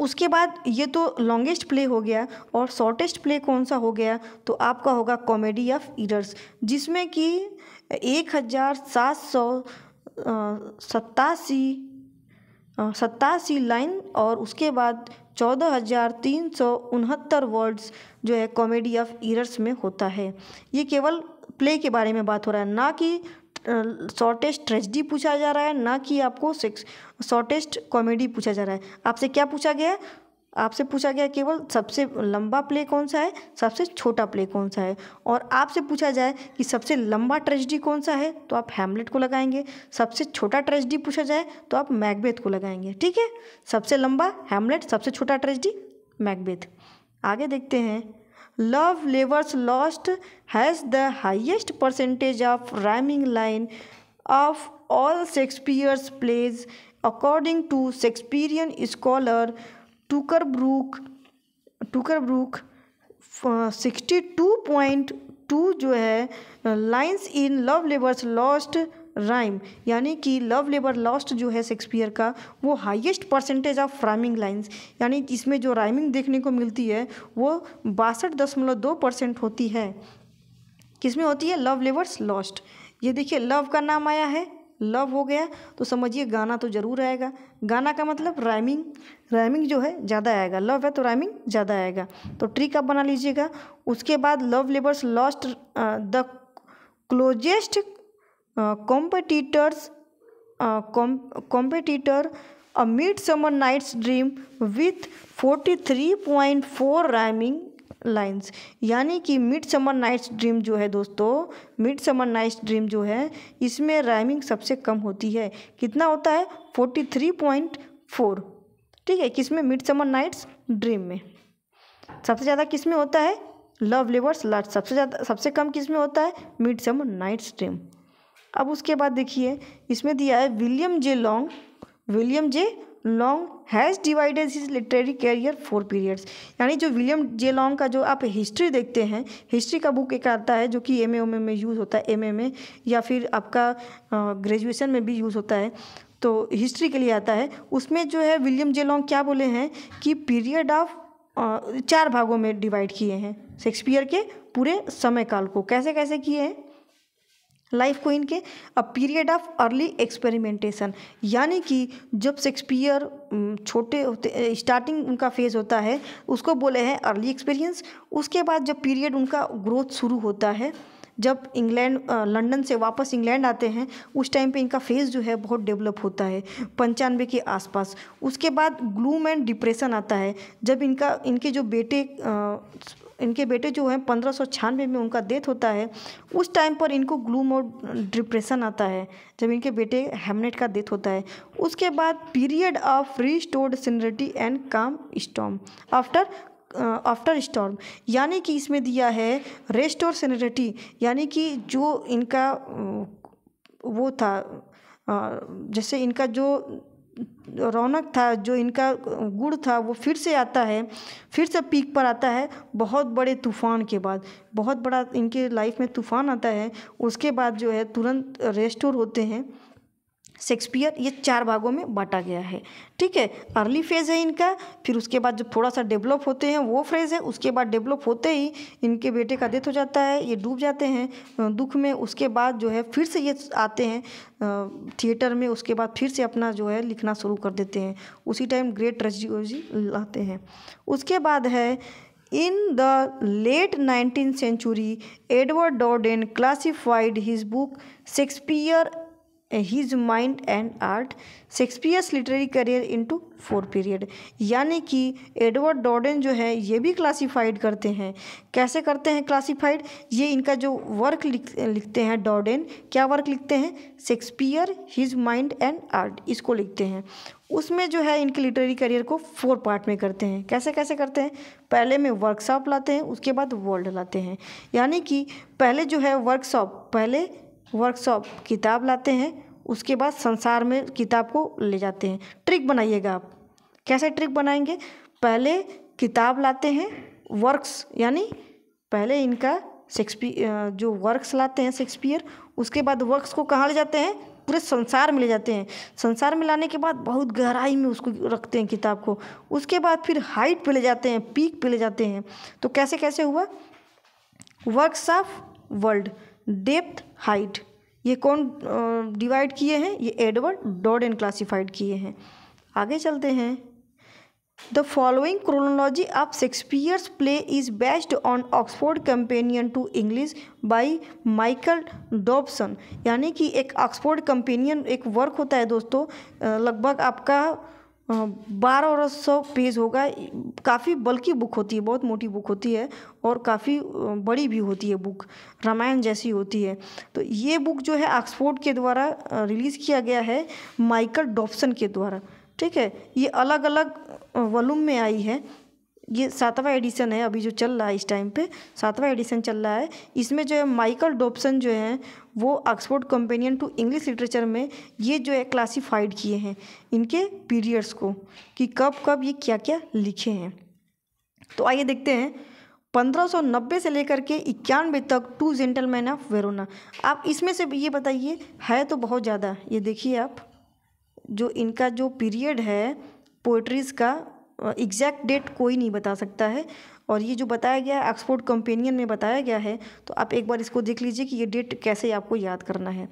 उसके बाद ये तो लॉन्गेस्ट प्ले हो गया, और शॉर्टेस्ट प्ले कौन सा हो गया तो आपका होगा कॉमेडी ऑफ इरर्स, जिसमें कि 1,787 लाइन और उसके बाद 14,369 वर्ड्स जो है कॉमेडी ऑफ इरर्स में होता है। ये केवल प्ले के बारे में बात हो रहा है, ना कि शॉर्टेस्ट ट्रेजेडी पूछा जा रहा है, ना कि आपको शॉर्टेस्ट कॉमेडी पूछा जा रहा है। आपसे क्या पूछा गया, आपसे पूछा गया केवल सबसे लंबा प्ले कौन सा है, सबसे छोटा प्ले कौन सा है। और आपसे पूछा जाए कि सबसे लंबा ट्रेजेडी कौन सा है, तो आप हैमलेट को लगाएंगे। सबसे छोटा ट्रेजेडी पूछा जाए तो आप मैकबेथ को लगाएंगे। ठीक है, सबसे लंबा हैमलेट, सबसे छोटा ट्रेजेडी मैकबेथ। आगे देखते हैं, love levers Lost has the highest percentage of rhyming line of all Shakespeare's plays according to Shakespearean scholar Tucker Brooke 62.2 जो है lines in Love's levers Lost rhyme, यानी कि लव लेबर लॉस्ट जो है शेक्सपियर का वो highest percentage of rhyming lines, यानी इसमें जो राइमिंग देखने को मिलती है वो 62.2% होती है। किसमें होती है, लव लेवर्स लॉस्ट। ये देखिए लव का नाम आया है, लव हो गया तो समझिए गाना तो जरूर आएगा। गाना का मतलब राइमिंग जो है ज़्यादा आएगा, लव है तो राइमिंग ज़्यादा आएगा, तो ट्रिक आप बना लीजिएगा। उसके बाद love levers lost the closest competitor A Midsummer Night's Dream with 43.4 rhyming lines, यानी कि मिडसमर नाइट्स ड्रीम जो है दोस्तों, मिडसमर नाइट्स ड्रीम जो है इसमें राइमिंग सबसे कम होती है। कितना होता है, 43.4। ठीक है, किसमें, मिडसमर नाइट्स ड्रीम में। सबसे ज़्यादा किसमें होता है, लव लेवर्स लॉस्ट। सबसे कम किसमें होता है, मिडसमर नाइट्स ड्रीम। अब उसके बाद देखिए इसमें दिया है William J Long has divided his literary career 4 periods, यानी जो विलियम जे लॉन्ग का जो आप हिस्ट्री देखते हैं, हिस्ट्री का बुक एक आता है जो कि एमए में यूज़ होता है, एमए में या फिर आपका ग्रेजुएशन में भी यूज़ होता है, तो हिस्ट्री के लिए आता है। उसमें जो है विलियम जे लॉन्ग क्या बोले हैं कि पीरियड ऑफ 4 भागों में डिवाइड किए हैं शेक्सपियर के पूरे समय काल को। कैसे कैसे किए हैं लाइफ को इनके, a period of early experimentation, यानी कि जब शेक्सपियर छोटे होते, स्टार्टिंग उनका फेज होता है उसको बोले हैं अर्ली एक्सपीरियंस। उसके बाद जब पीरियड उनका ग्रोथ शुरू होता है, जब इंग्लैंड लंदन से वापस इंग्लैंड आते हैं उस टाइम पे इनका फेज़ जो है बहुत डेवलप होता है 95 के आसपास। उसके बाद ग्लूम एंड डिप्रेशन आता है, जब इनके बेटे जो हैं 1596 में उनका डेथ होता है, उस टाइम पर इनको ग्लूम और डिप्रेशन आता है जब इनके बेटे हैमलेट का डेथ होता है। उसके बाद पीरियड ऑफ रिस्टोर्ड सीनरिटी एंड काम स्टॉर्म आफ्टर स्टॉर्म, यानी कि इसमें दिया है रेस्टोर सीनरिटी, यानी कि जो इनका वो था, जैसे इनका जो रौनक था, जो इनका गुड़ था वो फिर से आता है, फिर से पीक पर आता है बहुत बड़े तूफ़ान के बाद। बहुत बड़ा इनके लाइफ में तूफ़ान आता है, उसके बाद जो है तुरंत रेस्टोर होते हैं शेक्सपियर। ये 4 भागों में बांटा गया है। ठीक है, अर्ली फेज़ है इनका, फिर उसके बाद जब थोड़ा सा डेवलप होते हैं वो फेज़ है, उसके बाद डेवलप होते ही इनके बेटे का डेथ हो जाता है, ये डूब जाते हैं दुख में। उसके बाद जो है फिर से ये आते हैं थिएटर में, उसके बाद फिर से अपना जो है लिखना शुरू कर देते हैं, उसी टाइम ग्रेट ट्रेजेडी लाते हैं। उसके बाद है In the late 19th century, Edward Dowden classified his book Shakespeare, His Mind and Art, Shakespeare's literary career into 4 period, यानी कि एडवर्ड डॉर्डन जो है ये भी क्लासीफाइड करते हैं। कैसे करते हैं क्लासीफाइड, ये इनका जो वर्क लिखते हैं डॉर्डन, क्या वर्क लिखते हैं, Shakespeare his mind and art, इसको लिखते हैं। उसमें जो है इनके लिटरेरी करियर को 4 पार्ट में करते हैं। कैसे कैसे करते हैं, पहले में वर्कशॉप लाते हैं, उसके बाद वर्ल्ड लाते हैं, यानी कि पहले जो है वर्कशॉप किताब लाते हैं, उसके बाद संसार में किताब को ले जाते हैं। ट्रिक बनाइएगा आप, कैसे ट्रिक बनाएंगे, पहले किताब लाते हैं वर्क्स, यानी पहले इनका शेक्सपियर जो वर्क्स लाते हैं शेक्सपियर, उसके बाद वर्क्स को कहाँ ले जाते हैं, पूरे संसार में ले जाते हैं। संसार में लाने के बाद बहुत गहराई में उसको रखते हैं किताब को, उसके बाद फिर हाइट पे ले जाते हैं, पीक पे ले जाते हैं। तो कैसे कैसे हुआ, works of world, depth, height, ये कौन डिवाइड किए हैं, ये एडवर्ड डॉर्डन क्लासिफाइड किए हैं। आगे चलते हैं, the following chronology of Shakespeare's play is based on Oxford companion to English by Michael Dobson, यानी कि एक ऑक्सफोर्ड कंपेनियन एक वर्क होता है दोस्तों, लगभग आपका 1200 पेज होगा। काफ़ी बल्कि बुक होती है, बहुत मोटी बुक होती है और काफ़ी बड़ी भी होती है बुक, रामायण जैसी होती है। तो ये बुक जो है ऑक्सफोर्ड के द्वारा रिलीज़ किया गया है, माइकल डॉब्सन के द्वारा। ठीक है, ये अलग अलग वॉल्यूम में आई है। ये 7वां एडिशन है अभी जो चल रहा है, इस टाइम पे 7वां एडिशन चल रहा है। इसमें जो है माइकल डॉब्सन जो है वो Oxford companion to English literature में ये जो है क्लासीफाइड किए हैं इनके पीरियड्स को, कि कब कब ये क्या क्या लिखे हैं। तो आइए देखते हैं 1590 से लेकर के 91 तक टू जेंटलमैन ऑफ वेरोना। आप इसमें से ये बताइए, है तो बहुत ज़्यादा। ये देखिए आप, जो इनका जो पीरियड है पोइट्रीज़ का, एग्जैक्ट डेट कोई नहीं बता सकता है। और ये जो बताया गया है ऑक्सफोर्ड कंपेनियन में बताया गया है, तो आप एक बार इसको देख लीजिए कि ये डेट कैसे आपको याद करना है।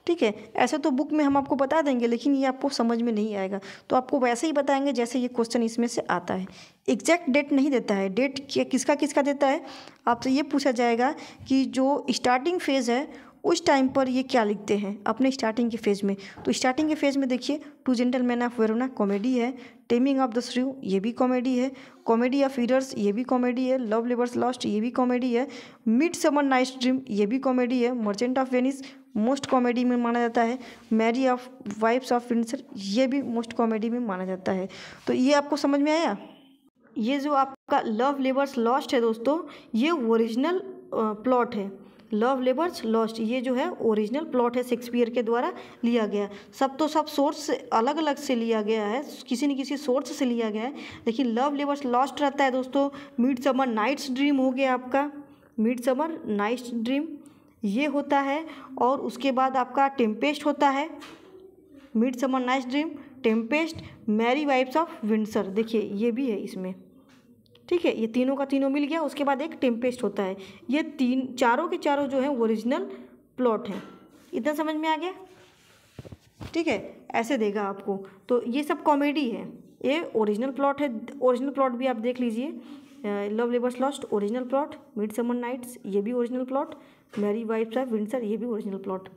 ठीक है, ऐसे तो बुक में हम आपको बता देंगे, लेकिन ये आपको समझ में नहीं आएगा, तो आपको वैसे ही बताएंगे जैसे ये क्वेश्चन इसमें से आता है। एग्जैक्ट डेट नहीं देता है। डेट किसका किसका देता है, आपसे ये पूछा जाएगा कि जो स्टार्टिंग फेज़ है उस टाइम पर ये क्या लिखते हैं अपने स्टार्टिंग के फेज़ में। तो स्टार्टिंग के फेज़ में देखिए, two gentleman of Verona comedy है, टेमिंग ऑफ द श्रू ये भी कॉमेडी है, कॉमेडी ऑफ ईडर्स ये भी कॉमेडी है, लव लेबर्स लॉस्ट ये भी कॉमेडी है, मिडसमर नाइट्स ड्रीम ये भी कॉमेडी है, merchant of Venice most comedy में माना जाता है, merry of wives of Windsor ये भी मोस्ट कॉमेडी में माना जाता है। तो ये आपको समझ में आया। ये जो आपका लव लेबर्स लॉस्ट है दोस्तों, ये ओरिजिनल प्लॉट है। लव लेबर्स लॉस्ट ये जो है ओरिजिनल प्लॉट है, शेक्सपियर के द्वारा लिया गया। सब तो सब सोर्स अलग अलग से लिया गया है, किसी न किसी सोर्स से लिया गया है, लेकिन लव लेबर्स लॉस्ट रहता है दोस्तों। मिडसमर नाइट्स ड्रीम हो गया आपका, मिडसमर नाइट्स ड्रीम ये होता है। और उसके बाद आपका टेम्पेस्ट होता है, midsummer night's dream, tempest, merry wives of Windsor, देखिए ये भी है इसमें। ठीक है, ये तीनों का तीनों मिल गया। उसके बाद एक टेम्पेस्ट होता है। ये चारों के चारों जो है ओरिजिनल प्लॉट हैं। इतना समझ में आ गया। ठीक है, ऐसे देगा आपको। तो ये सब कॉमेडी है, ये ओरिजिनल प्लॉट है। ओरिजिनल प्लॉट भी आप देख लीजिए, love labours lost original plot, midsummer night's ये भी original plot, merry wives of Windsor ये भी ओरिजिनल प्लॉट,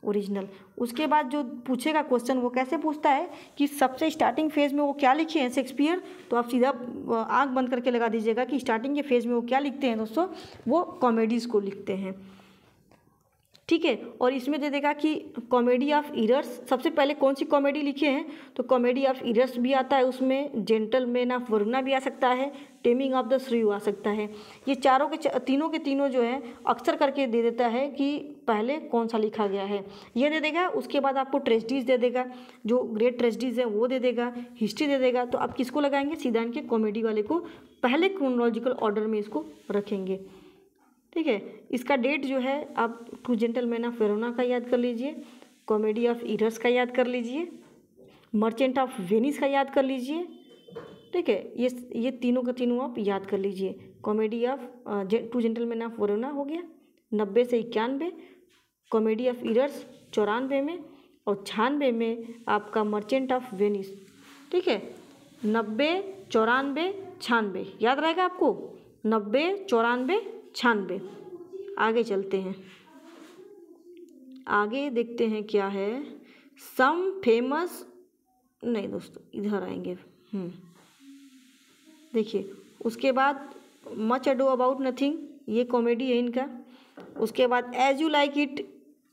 ओरिजिनल। उसके बाद जो पूछेगा क्वेश्चन वो कैसे पूछता है कि सबसे स्टार्टिंग फेज़ में वो क्या लिखे हैं शेक्सपियर, तो आप सीधा आंख बंद करके लगा दीजिएगा कि स्टार्टिंग के फेज़ में वो क्या लिखते हैं दोस्तों, वो कॉमेडीज़ को लिखते हैं। ठीक है, और इसमें दे देगा कि कॉमेडी ऑफ ईरर्स सबसे पहले कौन सी कॉमेडी लिखे हैं, तो कॉमेडी ऑफ ईरर्स भी आता है उसमें, जेंटलमैन ऑफ वरुणा भी आ सकता है, टेमिंग ऑफ द श्रू आ सकता है। ये चारों के तीनों के तीनों जो है अक्सर करके दे देता है कि पहले कौन सा लिखा गया है, ये दे देगा। उसके बाद आपको ट्रेजेडीज़ दे देगा, जो ग्रेट ट्रेजेडीज़ है वो दे देगा, हिस्ट्री दे देगा। तो आप किसको लगाएंगे, सीधा इनके कॉमेडी वाले को पहले क्रोनोलॉजिकल ऑर्डर में इसको रखेंगे। ठीक है, इसका डेट जो है आप टू जेंटलमैन ऑफ वेरोना का याद कर लीजिए, कॉमेडी ऑफ ईरर्स का याद कर लीजिए, मर्चेंट ऑफ वेनिस का याद कर लीजिए। ठीक है, ये तीनों का तीनों आप याद कर लीजिए। Comedy of two gentleman of Verona हो गया 90 से 91, कॉमेडी ऑफ ईरर्स 94 में, और 96 में आपका मर्चेंट ऑफ वेनिस। ठीक है, 90, 94, 96 याद रहेगा आपको, 90, 94, 96। आगे चलते हैं, आगे देखते हैं क्या है। सम फेमस, नहीं दोस्तों इधर आएंगे। देखिए, उसके बाद मच अडो अबाउट नथिंग ये कॉमेडी है इनका। उसके बाद एज यू लाइक इट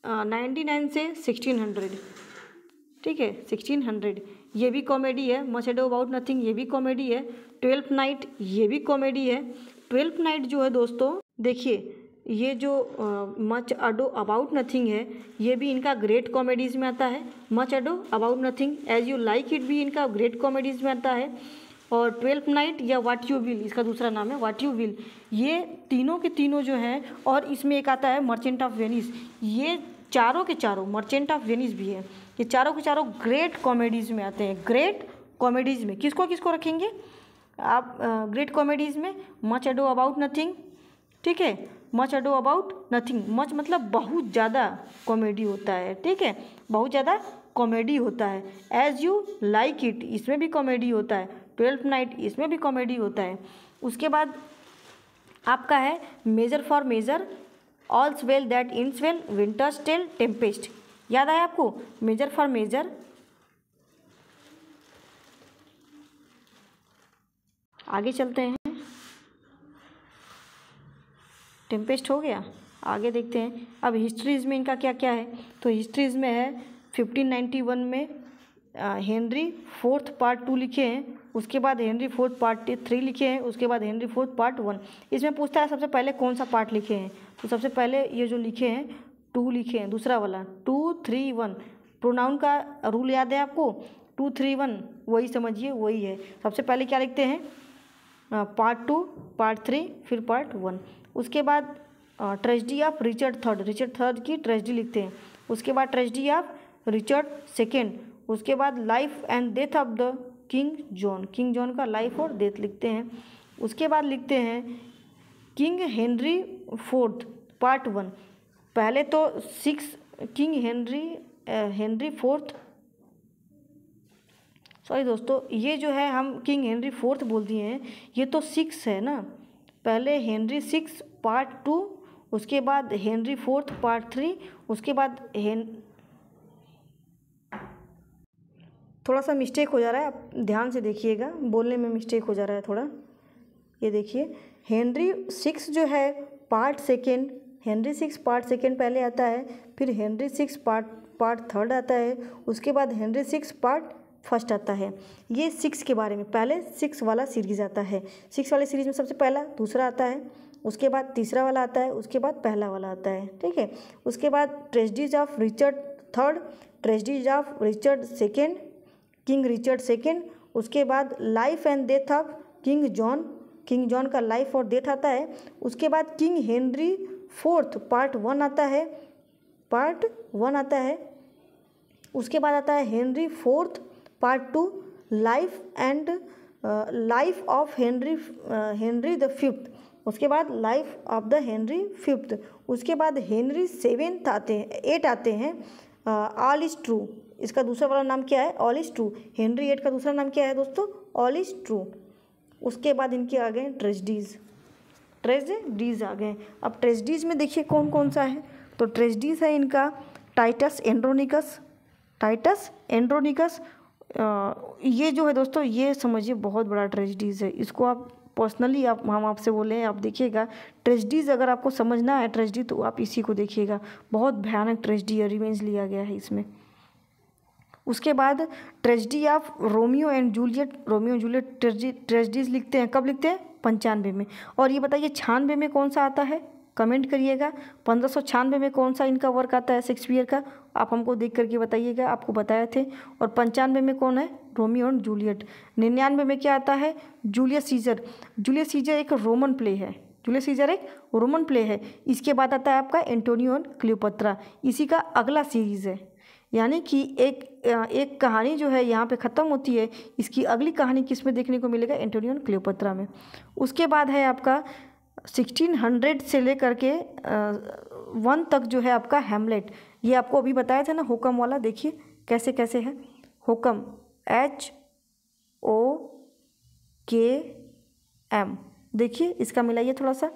99 से 1600। ठीक है, 1600 ये भी कॉमेडी है। मच अडो अबाउट नथिंग ये भी कॉमेडी है। 12th नाइट ये भी कॉमेडी है। 12th नाइट जो है दोस्तों, देखिए ये जो मच अडो अबाउट नथिंग है ये भी इनका ग्रेट कॉमेडीज़ में आता है। Much Ado About Nothing, As you like It भी इनका ग्रेट कॉमेडीज़ में आता है। और 12th नाइट या व्हाट यू विल, इसका दूसरा नाम है व्हाट यू विल, ये तीनों के तीनों जो हैं। और इसमें एक आता है मर्चेंट ऑफ वेनिस, ये चारों के चारों, मर्चेंट ऑफ वेनिस भी है, ये चारों के चारों ग्रेट कॉमेडीज़ में आते हैं। ग्रेट कॉमेडीज़ में किसको किसको रखेंगे आप, ग्रेट कॉमेडीज़ में मच अडो अबाउट नथिंग। ठीक है, Much Ado About nothing, much मतलब बहुत ज़्यादा कॉमेडी होता है। ठीक है, बहुत ज़्यादा कॉमेडी होता है। एज यू लाइक इट इसमें भी कॉमेडी होता है। 12th नाइट इसमें भी कॉमेडी होता है। उसके बाद आपका है Measure for Measure, All's Well That Ends Well, Winter's tell, Tempest. याद आया आपको, मेजर फॉर मेजर, आगे चलते हैं। टेम्पेस्ट हो गया, आगे देखते हैं। अब हिस्ट्रीज में इनका क्या क्या है, तो हिस्ट्रीज में है 1591 में हेनरी फोर्थ पार्ट 2 लिखे हैं, उसके बाद हेनरी फोर्थ पार्ट 3 लिखे हैं, उसके बाद हेनरी फोर्थ पार्ट 1। इसमें पूछता है सबसे पहले कौन सा पार्ट लिखे हैं, तो सबसे पहले ये जो लिखे हैं 2 लिखे हैं, दूसरा वाला 2 3 1। प्रोनाउन का रूल याद है आपको, 2 3 1 वही समझिए, वही है। सबसे पहले क्या लिखते हैं, पार्ट 2, पार्ट 3, फिर पार्ट 1। उसके बाद ट्रेजेडी ऑफ रिचर्ड थर्ड की ट्रेजेडी लिखते हैं। उसके बाद ट्रेजेडी ऑफ रिचर्ड सेकेंड। उसके बाद life and death of the king John का लाइफ और डेथ लिखते हैं। उसके बाद लिखते हैं किंग हेनरी फोर्थ पार्ट 1। पहले तो 6 किंग हेनरी फोर्थ, सॉरी दोस्तों, ये जो है हम किंग हेनरी फोर्थ बोल दिए हैं, ये तो 6 है ना। पहले हेनरी 6 पार्ट 2, उसके बाद हेनरी फोर्थ पार्ट 3, उसके बाद थोड़ा सा मिस्टेक हो जा रहा है, आप ध्यान से देखिएगा, बोलने में मिस्टेक हो जा रहा है थोड़ा। ये देखिए हेनरी 6 जो है part second, Henry 6 part second पहले आता है, फिर हेनरी 6 पार्ट थर्ड आता है, उसके बाद हेनरी 6 पार्ट फर्स्ट आता है। ये 6 के बारे में, पहले 6 वाला सीरीज़ आता है। 6 वाले सीरीज़ में सबसे पहला दूसरा आता है, उसके बाद तीसरा वाला आता है, उसके बाद पहला वाला आता है, ठीक है। उसके बाद tragedies of Richard third, tragedies of Richard second, king Richard second. उसके बाद life and death of king John का लाइफ और डेथ आता है। उसके बाद किंग हेनरी फोर्थ पार्ट 1 आता है। उसके बाद आता है Henry fourth part 2, life of Henry the fifth. उसके बाद life of the Henry fifth. उसके बाद हेनरी 7 आते हैं, ऑल इज ट्रू। इसका दूसरा वाला नाम क्या है, ऑल इज ट्रू। हेनरी 8 का दूसरा नाम क्या है दोस्तों, ऑल इज ट्रू। उसके बाद इनके आ गए ट्रेजेडीज आ गए। अब ट्रेजेडीज में देखिए कौन कौन सा है, तो ट्रेजेडीज है इनका टाइटस एंड्रोनिकस। ये जो है दोस्तों, ये समझिए बहुत बड़ा ट्रेजेडीज है। इसको आप पर्सनली हम आपसे बोले, आप देखिएगा ट्रेजेडीज, अगर आपको समझना है ट्रेजेडी तो आप इसी को देखिएगा। बहुत भयानक ट्रेजेडी है, रिवेंज लिया गया है इसमें। उसके बाद tragedy of Romeo and Juliet tragedies लिखते हैं, कब लिखते हैं, 95 में। और ये बताइए 96 में कौन सा आता है, कमेंट करिएगा। 1596 में कौन सा इनका वर्क आता है शेक्सपियर का, आप हमको देख करके बताइएगा, आपको बताए थे। और 95 में कौन है, रोमियो एंड जूलियट। 99 में क्या आता है, जूलियस सीजर एक रोमन प्ले है। इसके बाद आता है आपका एंटोनियो एंड क्लियोपत्रा, इसी का अगला सीरीज़ है। यानी कि एक कहानी जो है यहाँ पे ख़त्म होती है, इसकी अगली कहानी किस में देखने को मिलेगा, एंटोनियो एंड क्लियोपत्रा में। उसके बाद है आपका 1600 से लेकर के 1 तक जो है आपका हैमलेट। ये आपको अभी बताया था ना होकम वाला, देखिए कैसे कैसे है होकम, HOKM। देखिए इसका मिलाइए थोड़ा सा।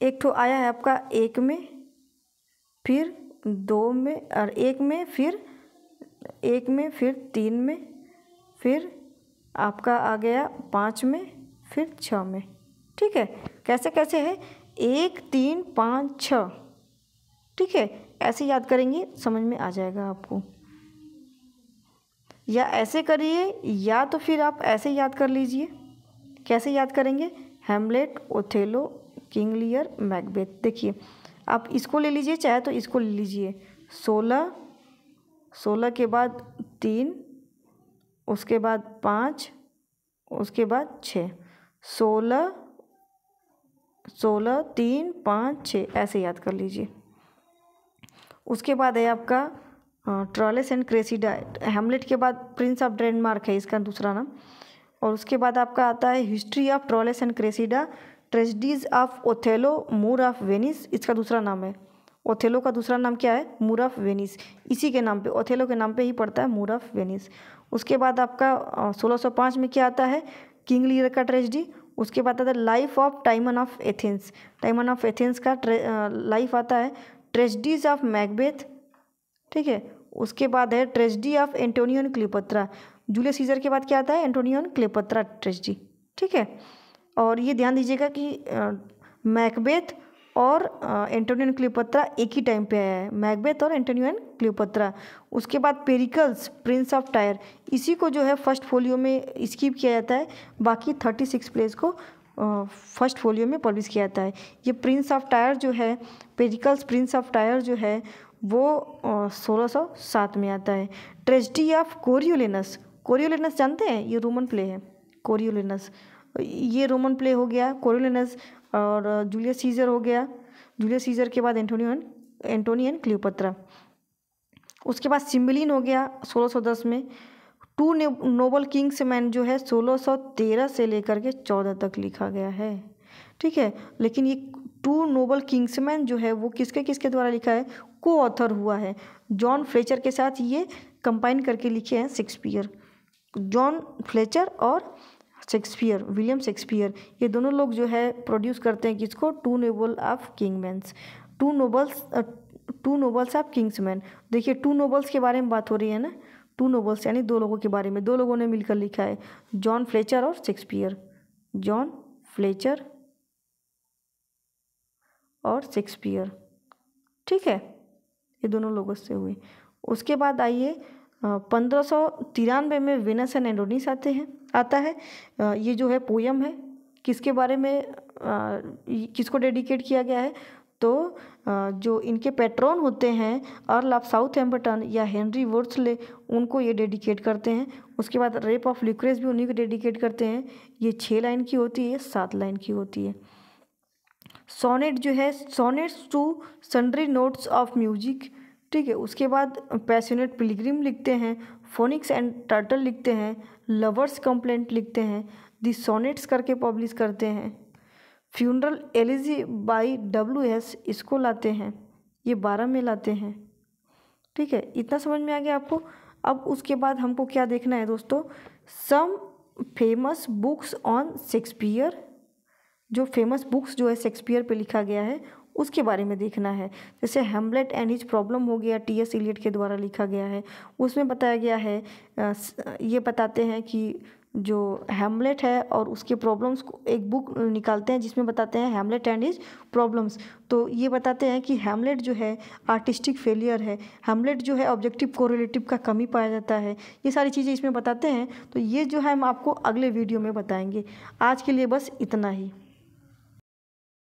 एक तो आया है आपका 1 में, फिर 2 में, और 1 में, फिर 1 में, फिर 3 में, फिर आपका आ गया 5 में, फिर 6 में, ठीक है। कैसे कैसे है, 1 3 5 6, ठीक है। ऐसे याद करेंगे, समझ में आ जाएगा आपको। या ऐसे करिए, या तो फिर आप ऐसे याद कर लीजिए। कैसे याद करेंगे, Hamlet, Othello, King Lear, Macbeth. देखिए आप इसको ले लीजिए, चाहे तो इसको ले लीजिए। 16 के बाद 3, उसके बाद 5, उसके बाद 6, 16 3 5 6, ऐसे याद कर लीजिए। उसके बाद है आपका ट्रॉलेस एंड क्रेसिडा। हैमलेट के बाद प्रिंस ऑफ डेनमार्क है इसका दूसरा नाम। और उसके बाद आपका आता है history of Troilus and Cressida, tragedies of Othello, Moor of Venice, इसका दूसरा नाम है। ओथेलो का दूसरा नाम क्या है, मूर ऑफ वेनिस। इसी के नाम पे, ओथेलो के नाम पे ही पड़ता है, मूर ऑफ वेनिस। उसके बाद आपका 1605 में क्या आता है, किंग लियर का ट्रेजेडी। उसके बाद आता है लाइफ ऑफ टाइमन ऑफ एथेंस का लाइफ आता है। ट्रेजेडीज ऑफ मैकबेथ, ठीक है। उसके बाद है tragedy of Antonio and Cleopatra. Julius Caesar के बाद क्या आता है, एंटोनियो एंड क्लियोपत्रा ट्रेजेडी, ठीक है। और ये ध्यान दीजिएगा कि मैकबेथ और एंटोनियो एंड क्लियोपेत्रा एक ही टाइम पे आया है, मैकबेथ और एंटोनियो एंड क्लियोपेत्रा। उसके बाद पेरिकल्स प्रिंस ऑफ टायर, इसी को जो है फर्स्ट फोलियो में स्किप किया जाता है, बाकी 36 प्लेस को फर्स्ट फोलियो में पब्लिश किया जाता है। ये प्रिंस ऑफ टायर जो है, पेरिकल्स प्रिंस ऑफ टायर जो है वो 1607 में आता है। ट्रेजेडी ऑफ कोरियोलिनस, कोरियोलिनस जानते हैं, ये रोमन प्ले है कोरियोलिनस, ये रोमन प्ले हो गया कोरियोलिनस। और जूलियस सीजर हो गया, जूलियस सीजर के बाद एंटोनी एंड क्लियोपेत्रा। उसके बाद सिम्बलिन हो गया 1610 में। टू नोबल किंग्स मैन जो है 1613 से लेकर के 14 तक लिखा गया है, ठीक है। लेकिन ये टू नोबल किंग्समैन जो है वो किसके किसके द्वारा लिखा है, को ऑथर हुआ है जॉन फ्लेचर के साथ, ये कंबाइन करके लिखे हैं शेक्सपियर। जॉन फ्लेचर और शेक्सपियर, विलियम शेक्सपियर, ये दोनों लोग जो है प्रोड्यूस करते हैं किसको, two noble of kinsmen, two nobles of kinsmen. देखिए टू नोबल्स के बारे में बात हो रही है ना, टू नोबल्स यानी दो लोगों के बारे में, दो लोगों ने मिलकर लिखा है, जॉन फ्लेचर और शेक्सपियर, जॉन फ्लेचर और शेक्सपियर, ठीक है, ये दोनों लोगों से हुए। उसके बाद आइए 1593 में वेनस एंड एडोनिस आता है। ये जो है पोयम है, किसके बारे में, किसको डेडिकेट किया गया है, तो जो इनके पैट्रॉन होते हैं अर्ल ऑफ साउथहैम्पटन या हेनरी वुड्सले, उनको ये डेडिकेट करते हैं। उसके बाद रेप ऑफ ल्यूक्रेस भी उन्हीं को डेडिकेट करते हैं। ये 6 लाइन की होती है, 7 लाइन की होती है। सोनेट जो है, sonnets to sundry notes of music, ठीक है। उसके बाद पैशनेट पिलग्रिम लिखते हैं, फोनिक्स एंड टर्टल लिखते हैं, लवर्स कंप्लेंट लिखते हैं, दी सोनेट्स करके पब्लिश करते हैं। फ्यूनरल एलिजी बाई WS, इसको लाते हैं, ये 12 में लाते हैं, ठीक है। इतना समझ में आ गया आपको। अब उसके बाद हमको क्या देखना है दोस्तों, some famous books on Shakespeare, जो फेमस बुक्स जो है शेक्सपियर पे लिखा गया है उसके बारे में देखना है। जैसे हैमलेट एंड हिज प्रॉब्लम हो गया, TS इलियट के द्वारा लिखा गया है, उसमें बताया गया है, ये बताते हैं कि जो हैमलेट है और उसके प्रॉब्लम्स को एक बुक निकालते हैं जिसमें बताते हैं हैमलेट एंड हिज प्रॉब्लम्स। तो ये बताते हैं कि हैमलेट जो है आर्टिस्टिक फेलियर है, हैमलेट जो है ऑब्जेक्टिव कोरिलेटिव का कमी पाया जाता है, ये सारी चीज़ें इसमें बताते हैं। तो ये जो है हम आपको अगले वीडियो में बताएंगे। आज के लिए बस इतना ही।